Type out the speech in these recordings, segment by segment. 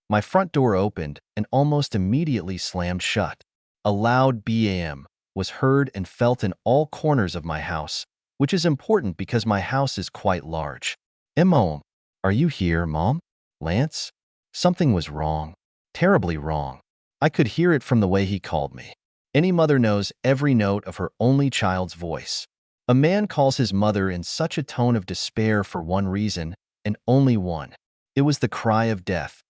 My front door opened and almost immediately slammed shut. A loud BAM was heard and felt in all corners of my house, which is important because my house is quite large. Mom, are you here, Mom? Lance? Something was wrong. Terribly wrong. I could hear it from the way he called me. Any mother knows every note of her only child's voice. A man calls his mother in such a tone of despair for one reason, and only one. It was the cry of death.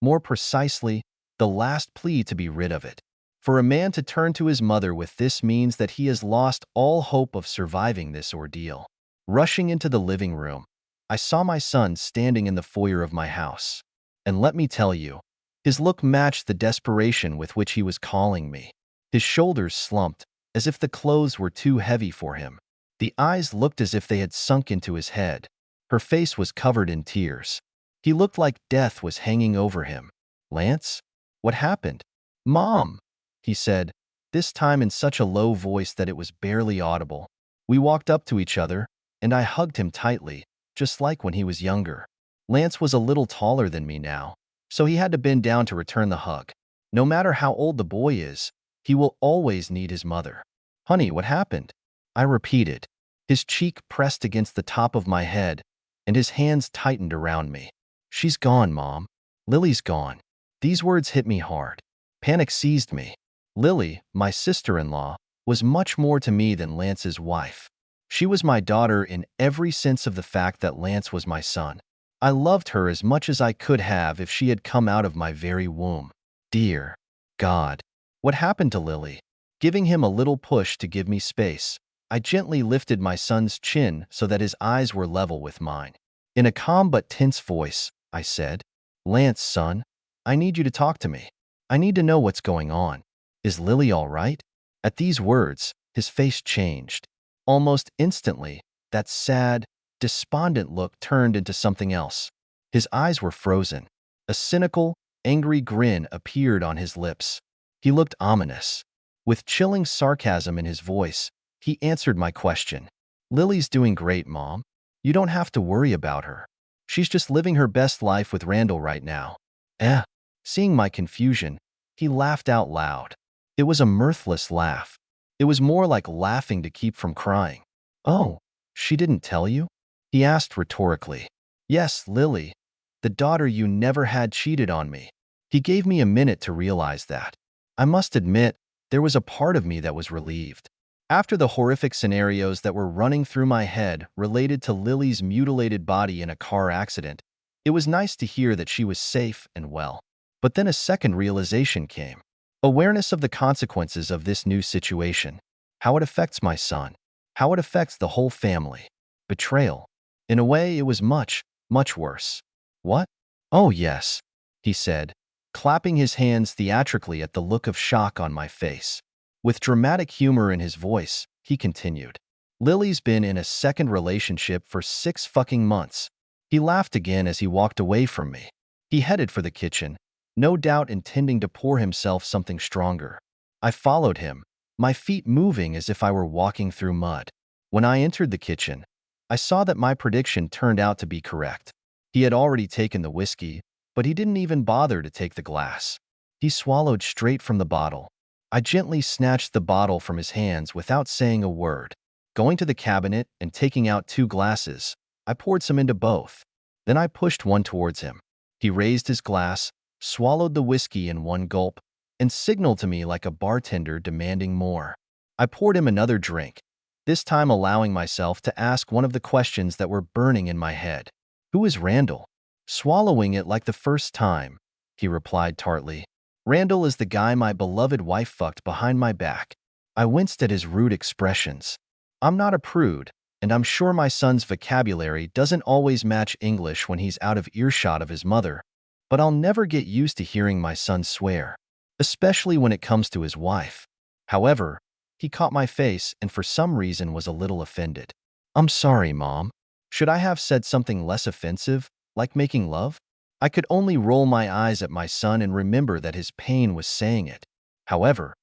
More precisely, the last plea to be rid of it. For a man to turn to his mother with this means that he has lost all hope of surviving this ordeal. Rushing into the living room, I saw my son standing in the foyer of my house. And let me tell you, his look matched the desperation with which he was calling me. His shoulders slumped, as if the clothes were too heavy for him. The eyes looked as if they had sunk into his head. Her face was covered in tears. He looked like death was hanging over him. Lance? What happened? Mom, he said, this time in such a low voice that it was barely audible. We walked up to each other, and I hugged him tightly, just like when he was younger. Lance was a little taller than me now, so he had to bend down to return the hug. No matter how old the boy is, he will always need his mother. Honey, what happened? I repeated. His cheek pressed against the top of my head, and his hands tightened around me. She's gone, Mom. Lily's gone. These words hit me hard. Panic seized me. Lily, my sister-in-law, was much more to me than Lance's wife. She was my daughter in every sense of the fact that Lance was my son. I loved her as much as I could have if she had come out of my very womb. Dear God, what happened to Lily? Giving him a little push to give me space, I gently lifted my son's chin so that his eyes were level with mine. In a calm but tense voice, I said, Lance, son, I need you to talk to me. I need to know what's going on. Is Lily all right? At these words, his face changed. Almost instantly, that sad, despondent look turned into something else. His eyes were frozen. A cynical, angry grin appeared on his lips. He looked ominous. With chilling sarcasm in his voice, he answered my question. Lily's doing great, Mom. You don't have to worry about her. She's just living her best life with Randall right now. Eh? Seeing my confusion, he laughed out loud. It was a mirthless laugh. It was more like laughing to keep from crying. Oh, she didn't tell you? He asked rhetorically. Yes, Lily, the daughter you never had, cheated on me. He gave me a minute to realize that. I must admit, there was a part of me that was relieved. After the horrific scenarios that were running through my head related to Lily's mutilated body in a car accident, it was nice to hear that she was safe and well. But then a second realization came. Awareness of the consequences of this new situation. How it affects my son. How it affects the whole family. Betrayal. In a way, it was much, much worse. What? Oh, yes, he said, clapping his hands theatrically at the look of shock on my face. With dramatic humor in his voice, he continued. Lily's been in a second relationship for 6 fucking months. He laughed again as he walked away from me. He headed for the kitchen, no doubt intending to pour himself something stronger. I followed him, my feet moving as if I were walking through mud. When I entered the kitchen, I saw that my prediction turned out to be correct. He had already taken the whiskey, but he didn't even bother to take the glass. He swallowed straight from the bottle. I gently snatched the bottle from his hands without saying a word. Going to the cabinet and taking out 2 glasses, I poured some into both. Then I pushed one towards him. He raised his glass, swallowed the whiskey in one gulp, and signaled to me like a bartender demanding more. I poured him another drink, this time allowing myself to ask one of the questions that were burning in my head. Who is Randall? Swallowing it like the first time, he replied tartly. Randall is the guy my beloved wife fucked behind my back. I winced at his rude expressions. I'm not a prude, and I'm sure my son's vocabulary doesn't always match English when he's out of earshot of his mother, but I'll never get used to hearing my son swear, especially when it comes to his wife. However, he caught my face and for some reason was a little offended. I'm sorry, Mom. Should I have said something less offensive, like making love? I could only roll my eyes at my son and remember that his pain was saying it. However,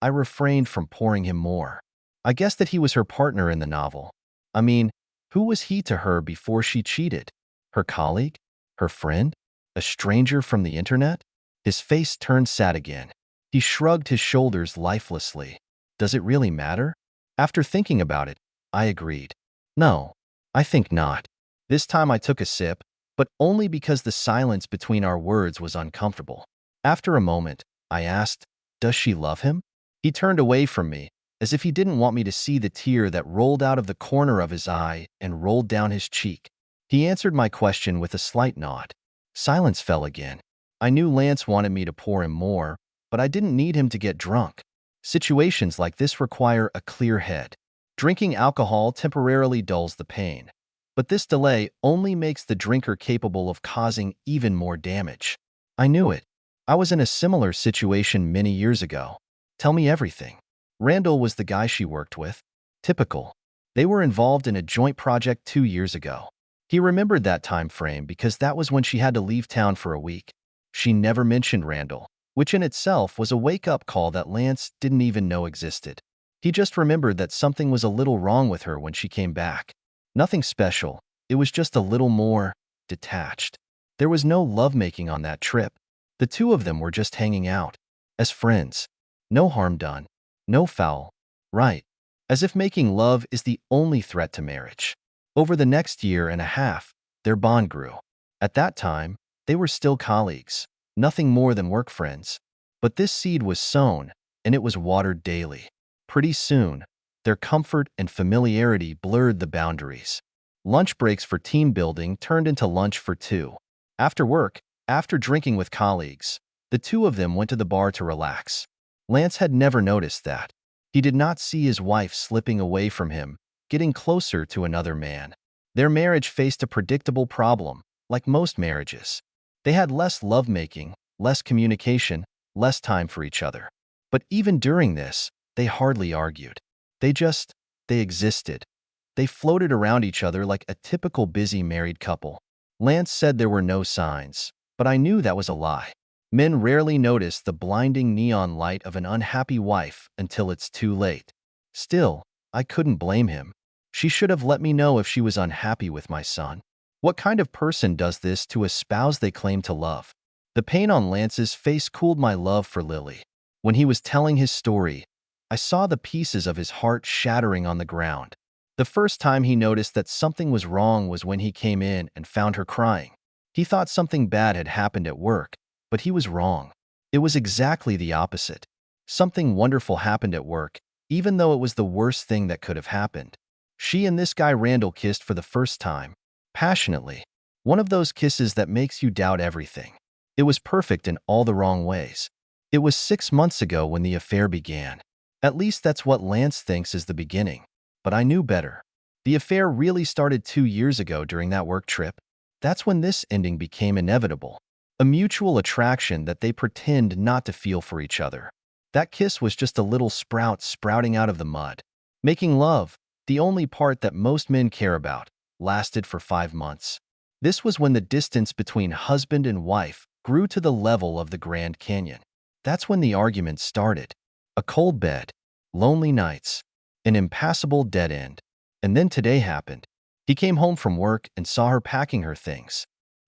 I refrained from pouring him more. I guessed that he was her partner in the novel. I mean, who was he to her before she cheated? Her colleague? Her friend? A stranger from the internet? His face turned sad again. He shrugged his shoulders lifelessly. Does it really matter? After thinking about it, I agreed. No, I think not. This time I took a sip, but only because the silence between our words was uncomfortable. After a moment, I asked, does she love him? He turned away from me, as if he didn't want me to see the tear that rolled out of the corner of his eye and rolled down his cheek. He answered my question with a slight nod. Silence fell again. I knew Lance wanted me to pour him more, but I didn't need him to get drunk. Situations like this require a clear head. Drinking alcohol temporarily dulls the pain, but this delay only makes the drinker capable of causing even more damage. I knew it. I was in a similar situation many years ago. Tell me everything. Randall was the guy she worked with. Typical. They were involved in a joint project 2 years ago. He remembered that time frame because that was when she had to leave town for a week. She never mentioned Randall, which in itself was a wake-up call that Lance didn't even know existed. He just remembered that something was a little wrong with her when she came back. Nothing special, it was just a little more detached. There was no lovemaking on that trip. The two of them were just hanging out. As friends. No harm done. No foul. Right. As if making love is the only threat to marriage. Over the next year and a half, their bond grew. At that time, they were still colleagues, nothing more than work friends. But this seed was sown, and it was watered daily. Pretty soon, their comfort and familiarity blurred the boundaries. Lunch breaks for team building turned into lunch for two. After work, after drinking with colleagues, the two of them went to the bar to relax. Lance had never noticed that. He did not see his wife slipping away from him, getting closer to another man. Their marriage faced a predictable problem, like most marriages. They had less lovemaking, less communication, less time for each other. But even during this, they hardly argued. They existed. They floated around each other like a typical busy married couple. Lance said there were no signs, but I knew that was a lie. Men rarely notice the blinding neon light of an unhappy wife until it's too late. Still, I couldn't blame him. She should have let me know if she was unhappy with my son. What kind of person does this to a spouse they claim to love? The pain on Lance's face cooled my love for Lily. When he was telling his story, I saw the pieces of his heart shattering on the ground. The first time he noticed that something was wrong was when he came in and found her crying. He thought something bad had happened at work, but he was wrong. It was exactly the opposite. Something wonderful happened at work, even though it was the worst thing that could have happened. She and this guy Randall kissed for the first time, passionately. One of those kisses that makes you doubt everything. It was perfect in all the wrong ways. It was 6 months ago when the affair began. At least that's what Lance thinks is the beginning. But I knew better. The affair really started 2 years ago during that work trip. That's when this ending became inevitable. A mutual attraction that they pretend not to feel for each other. That kiss was just a little sprout sprouting out of the mud. Making love, the only part that most men care about, lasted for 5 months. This was when the distance between husband and wife grew to the level of the Grand Canyon. That's when the argument started. A cold bed, lonely nights, an impassable dead end. And then today happened. He came home from work and saw her packing her things.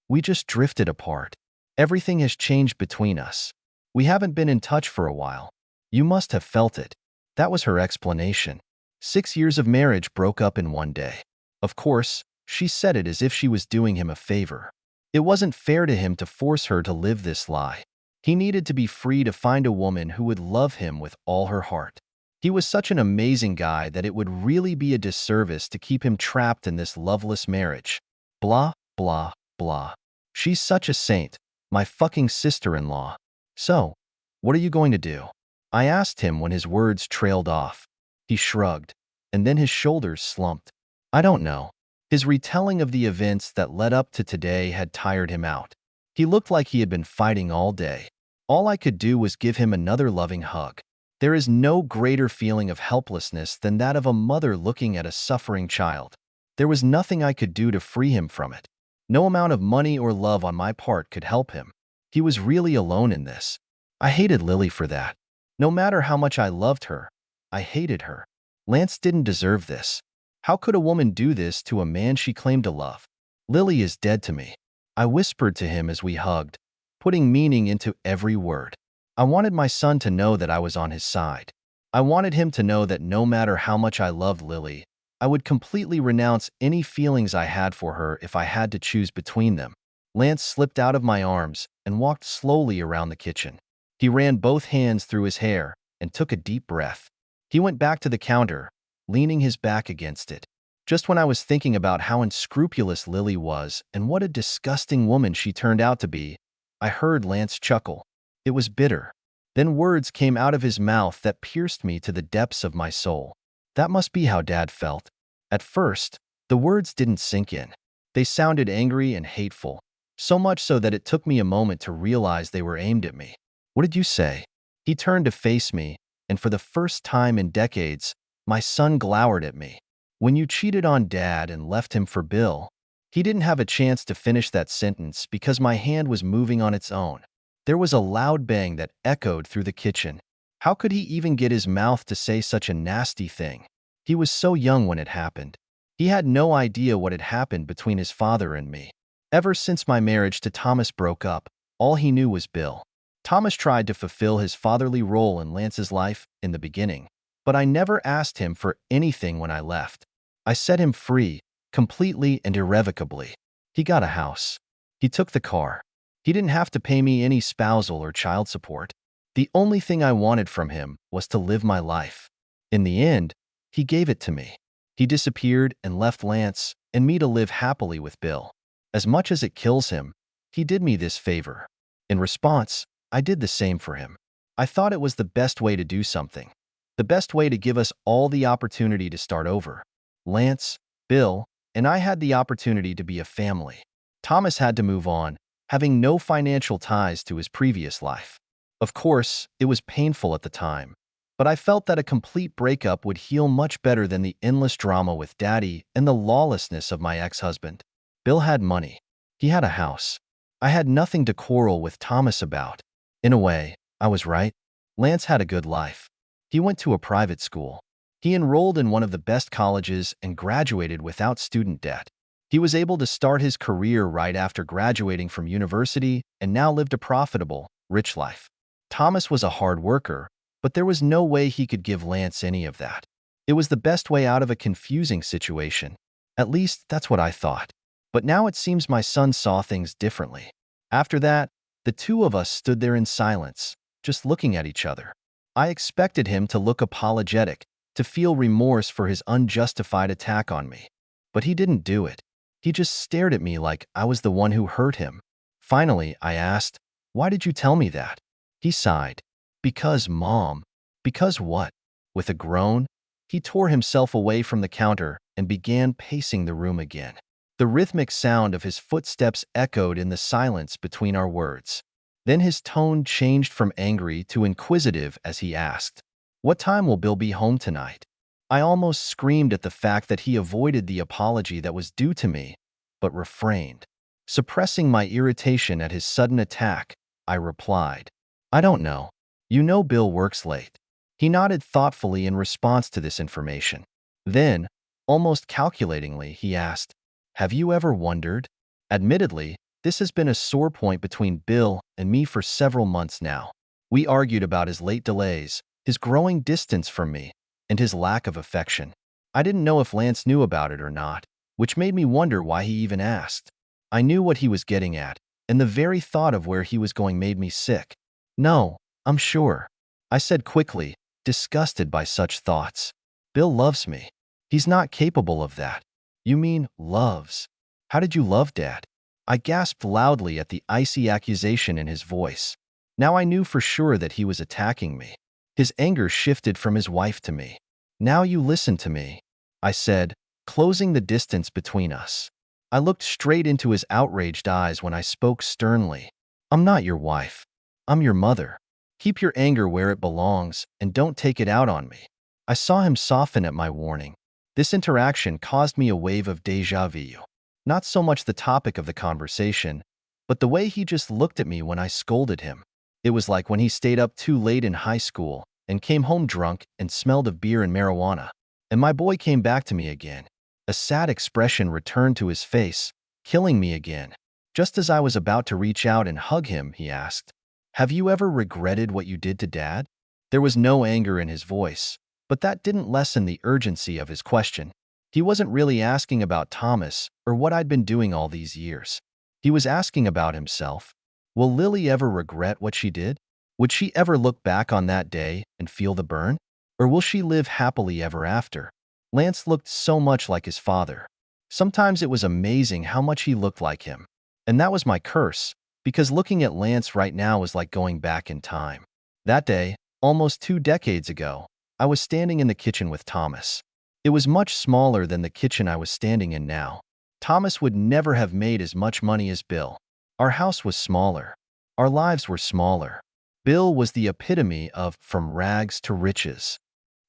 We just drifted apart. Everything has changed between us. We haven't been in touch for a while. You must have felt it. That was her explanation. 6 years of marriage broke up in one day. Of course, she said it as if she was doing him a favor. It wasn't fair to him to force her to live this lie. He needed to be free to find a woman who would love him with all her heart. He was such an amazing guy that it would really be a disservice to keep him trapped in this loveless marriage. Blah, blah, blah. She's such a saint, my fucking sister-in-law. So, what are you going to do? I asked him when his words trailed off. He shrugged, and then his shoulders slumped. I don't know. His retelling of the events that led up to today had tired him out. He looked like he had been fighting all day. All I could do was give him another loving hug. There is no greater feeling of helplessness than that of a mother looking at a suffering child. There was nothing I could do to free him from it. No amount of money or love on my part could help him. He was really alone in this. I hated Lily for that. No matter how much I loved her, I hated her. Lance didn't deserve this. How could a woman do this to a man she claimed to love? Lily is dead to me. I whispered to him as we hugged, putting meaning into every word. I wanted my son to know that I was on his side. I wanted him to know that no matter how much I loved Lily, I would completely renounce any feelings I had for her if I had to choose between them. Lance slipped out of my arms and walked slowly around the kitchen. He ran both hands through his hair and took a deep breath. He went back to the counter, leaning his back against it. Just when I was thinking about how unscrupulous Lily was and what a disgusting woman she turned out to be, I heard Lance chuckle. It was bitter. Then words came out of his mouth that pierced me to the depths of my soul. That must be how Dad felt. At first, the words didn't sink in. They sounded angry and hateful, so much so that it took me a moment to realize they were aimed at me. What did you say? He turned to face me, and for the first time in decades, my son glowered at me. When you cheated on Dad and left him for Bill. He didn't have a chance to finish that sentence because my hand was moving on its own. There was a loud bang that echoed through the kitchen. How could he even get his mouth to say such a nasty thing? He was so young when it happened. He had no idea what had happened between his father and me. Ever since my marriage to Thomas broke up, all he knew was Bill. Thomas tried to fulfill his fatherly role in Lance's life in the beginning, but I never asked him for anything when I left. I set him free, completely and irrevocably. He got a house. He took the car. He didn't have to pay me any spousal or child support. The only thing I wanted from him was to live my life. In the end, he gave it to me. He disappeared and left Lance and me to live happily with Bill. As much as it kills him, he did me this favor. In response, I did the same for him. I thought it was the best way to do something. The best way to give us all the opportunity to start over. Lance, Bill, and I had the opportunity to be a family. Thomas had to move on, having no financial ties to his previous life. Of course, it was painful at the time, but I felt that a complete breakup would heal much better than the endless drama with Daddy and the lawlessness of my ex-husband. Bill had money. He had a house. I had nothing to quarrel with Thomas about. In a way, I was right. Lance had a good life. He went to a private school. He enrolled in one of the best colleges and graduated without student debt. He was able to start his career right after graduating from university and now lived a profitable, rich life. Thomas was a hard worker, but there was no way he could give Lance any of that. It was the best way out of a confusing situation. At least, that's what I thought. But now it seems my son saw things differently. After that, the two of us stood there in silence, just looking at each other. I expected him to look apologetic, to feel remorse for his unjustified attack on me. But he didn't do it. He just stared at me like I was the one who hurt him. Finally, I asked, "Why did you tell me that?" He sighed. "Because, Mom." "Because what?" With a groan, he tore himself away from the counter and began pacing the room again. The rhythmic sound of his footsteps echoed in the silence between our words. Then his tone changed from angry to inquisitive as he asked, "What time will Bill be home tonight?" I almost screamed at the fact that he avoided the apology that was due to me, but refrained. Suppressing my irritation at his sudden attack, I replied, "I don't know. You know Bill works late." He nodded thoughtfully in response to this information. Then, almost calculatingly, he asked, "Have you ever wondered?" Admittedly, this has been a sore point between Bill and me for several months now. We argued about his late delays, his growing distance from me, and his lack of affection. I didn't know if Lance knew about it or not, which made me wonder why he even asked. I knew what he was getting at, and the very thought of where he was going made me sick. "No, I'm sure," I said quickly, disgusted by such thoughts. "Bill loves me. He's not capable of that." "You mean loves? How did you love Dad?" I gasped loudly at the icy accusation in his voice. Now I knew for sure that he was attacking me. His anger shifted from his wife to me. "Now you listen to me," I said, closing the distance between us. I looked straight into his outraged eyes when I spoke sternly. "I'm not your wife. I'm your mother. Keep your anger where it belongs and don't take it out on me." I saw him soften at my warning. This interaction caused me a wave of déjà vu. Not so much the topic of the conversation, but the way he just looked at me when I scolded him. It was like when he stayed up too late in high school and came home drunk and smelled of beer and marijuana. And my boy came back to me again. A sad expression returned to his face, killing me again. Just as I was about to reach out and hug him, he asked, "Have you ever regretted what you did to Dad?" There was no anger in his voice, but that didn't lessen the urgency of his question. He wasn't really asking about Thomas or what I'd been doing all these years. He was asking about himself. Will Lily ever regret what she did? Would she ever look back on that day and feel the burn? Or will she live happily ever after? Lance looked so much like his father. Sometimes it was amazing how much he looked like him. And that was my curse, because looking at Lance right now was like going back in time. That day, almost 2 decades ago, I was standing in the kitchen with Thomas. It was much smaller than the kitchen I was standing in now. Thomas would never have made as much money as Bill. Our house was smaller. Our lives were smaller. Bill was the epitome of from rags to riches.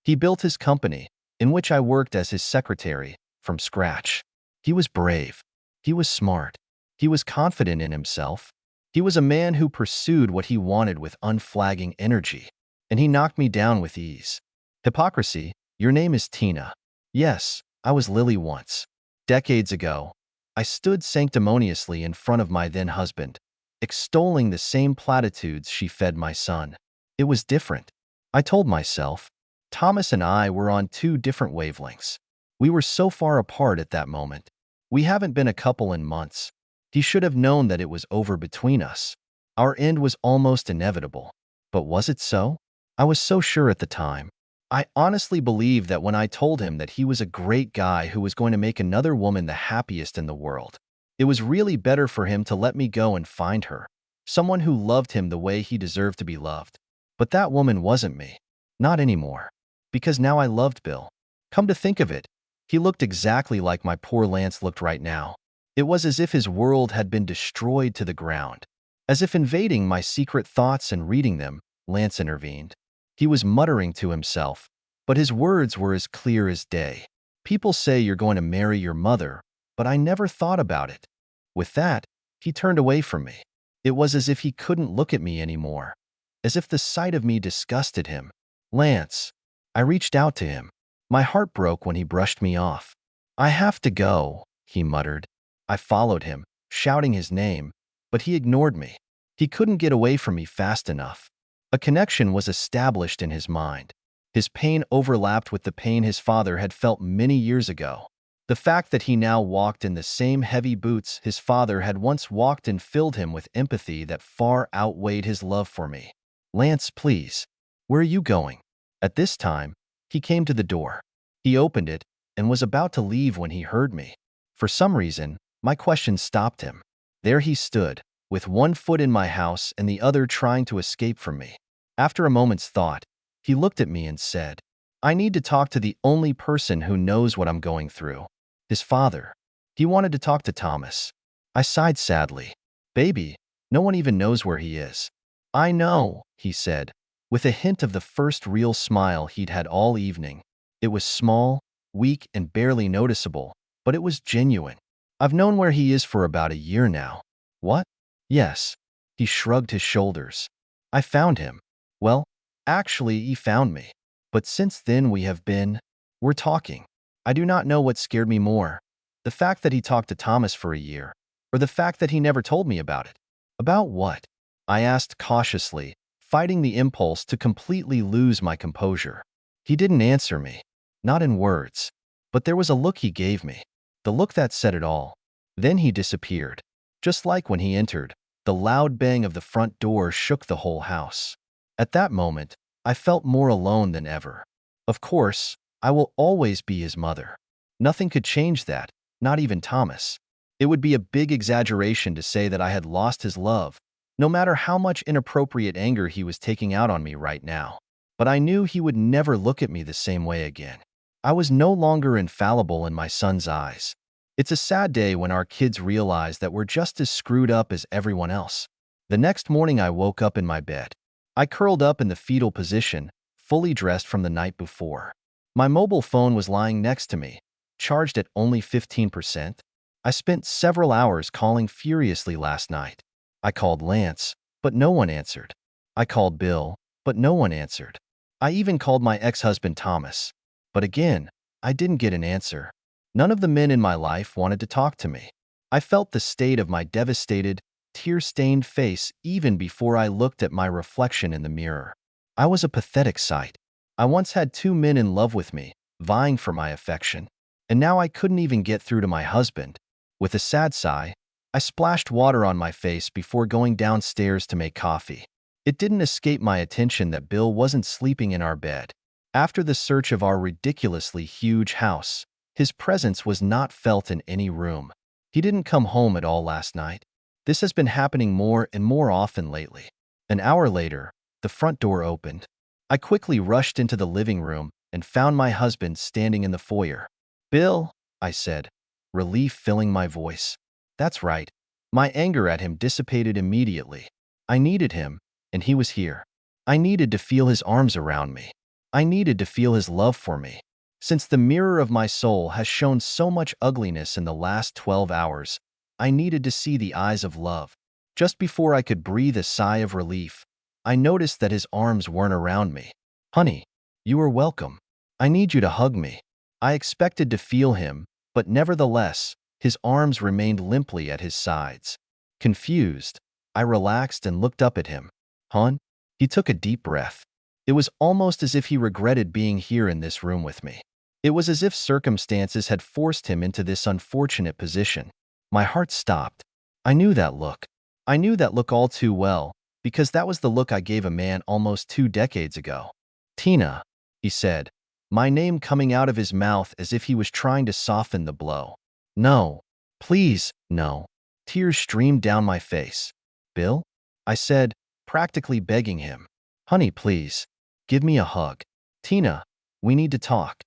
He built his company, in which I worked as his secretary, from scratch. He was brave. He was smart. He was confident in himself. He was a man who pursued what he wanted with unflagging energy. And he knocked me down with ease. Hypocrisy, your name is Tina. Yes, I was Lily once. Decades ago, I stood sanctimoniously in front of my then husband, extolling the same platitudes she fed my son. It was different. I told myself, Thomas and I were on 2 different wavelengths. We were so far apart at that moment. We haven't been a couple in months. He should have known that it was over between us. Our end was almost inevitable. But was it so? I was so sure at the time. I honestly believed that when I told him that he was a great guy who was going to make another woman the happiest in the world, it was really better for him to let me go and find her, someone who loved him the way he deserved to be loved. But that woman wasn't me. Not anymore. Because now I loved Bill. Come to think of it, he looked exactly like my poor Lance looked right now. It was as if his world had been destroyed to the ground. As if invading my secret thoughts and reading them, Lance intervened. He was muttering to himself, but his words were as clear as day. People say you're going to marry your mother, but I never thought about it. With that, he turned away from me. It was as if he couldn't look at me anymore, as if the sight of me disgusted him. Lance. I reached out to him. My heart broke when he brushed me off. I have to go, he muttered. I followed him, shouting his name, but he ignored me. He couldn't get away from me fast enough. A connection was established in his mind. His pain overlapped with the pain his father had felt many years ago. The fact that he now walked in the same heavy boots his father had once walked in filled him with empathy that far outweighed his love for me. Lance, please. Where are you going? At this time, he came to the door. He opened it and was about to leave when he heard me. For some reason, my question stopped him. There he stood, with one foot in my house and the other trying to escape from me. After a moment's thought, he looked at me and said, I need to talk to the only person who knows what I'm going through. His father. He wanted to talk to Thomas. I sighed sadly. Baby, no one even knows where he is. I know, he said, with a hint of the first real smile he'd had all evening. It was small, weak, and barely noticeable, but it was genuine. I've known where he is for about a year now. What? Yes. He shrugged his shoulders. I found him. Well, actually, he found me. But since then we're talking. I do not know what scared me more, the fact that he talked to Thomas for a year, or the fact that he never told me about it. About what? I asked cautiously, fighting the impulse to completely lose my composure. He didn't answer me, not in words, but there was a look he gave me, the look that said it all. Then he disappeared. Just like when he entered, the loud bang of the front door shook the whole house. At that moment, I felt more alone than ever. Of course, I will always be his mother. Nothing could change that, not even Thomas. It would be a big exaggeration to say that I had lost his love, no matter how much inappropriate anger he was taking out on me right now. But I knew he would never look at me the same way again. I was no longer infallible in my son's eyes. It's a sad day when our kids realize that we're just as screwed up as everyone else. The next morning I woke up in my bed. I curled up in the fetal position, fully dressed from the night before. My mobile phone was lying next to me, charged at only 15%. I spent several hours calling furiously last night. I called Lance, but no one answered. I called Bill, but no one answered. I even called my ex-husband Thomas. But again, I didn't get an answer. None of the men in my life wanted to talk to me. I felt the state of my devastated, tear-stained face even before I looked at my reflection in the mirror. I was a pathetic sight. I once had two men in love with me, vying for my affection, and now I couldn't even get through to my husband. With a sad sigh, I splashed water on my face before going downstairs to make coffee. It didn't escape my attention that Bill wasn't sleeping in our bed. After the search of our ridiculously huge house, his presence was not felt in any room. He didn't come home at all last night. This has been happening more and more often lately. An hour later, the front door opened. I quickly rushed into the living room and found my husband standing in the foyer. "Bill," I said, relief filling my voice. That's right. My anger at him dissipated immediately. I needed him, and he was here. I needed to feel his arms around me. I needed to feel his love for me. Since the mirror of my soul has shown so much ugliness in the last 12 hours, I needed to see the eyes of love. Just before I could breathe a sigh of relief, I noticed that his arms weren't around me. "Honey, you are welcome. I need you to hug me." I expected to feel him, but nevertheless, his arms remained limply at his sides. Confused, I relaxed and looked up at him. "Hon?" He took a deep breath. It was almost as if he regretted being here in this room with me. It was as if circumstances had forced him into this unfortunate position. My heart stopped. I knew that look. I knew that look all too well, because that was the look I gave a man almost 2 decades ago. "Tina," he said, my name coming out of his mouth as if he was trying to soften the blow. "No. Please, no." Tears streamed down my face. "Bill?" I said, practically begging him. "Honey, please. Give me a hug." "Tina, we need to talk."